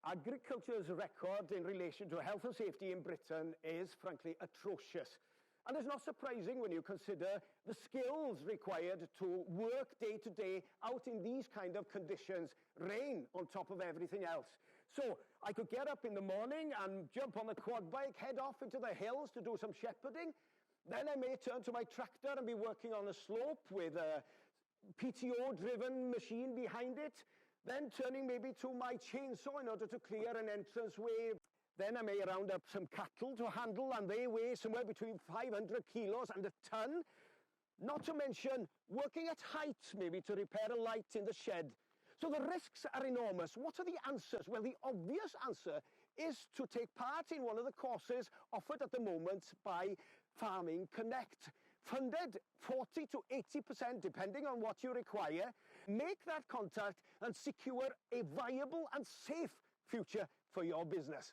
Agriculture's record in relation to health and safety in Britain is frankly atrocious. And it's not surprising when you consider the skills required to work day to day out in these kind of conditions, rain on top of everything else. So I could get up in the morning and jump on the quad bike, head off into the hills to do some shepherding. Then I may turn to my tractor and be working on a slope with a PTO-driven machine behind it. Then turning maybe to my chainsaw in order to clear an entranceway. Then I may round up some cattle to handle, and they weigh somewhere between 500 kilos and a ton. Not to mention working at height, maybe to repair a light in the shed. So the risks are enormous. What are the answers? Well, the obvious answer is to take part in one of the courses offered at the moment by Farming Connect. Funded 40 to 80%, depending on what you require. Make that contact and secure a viable and safe future for your business.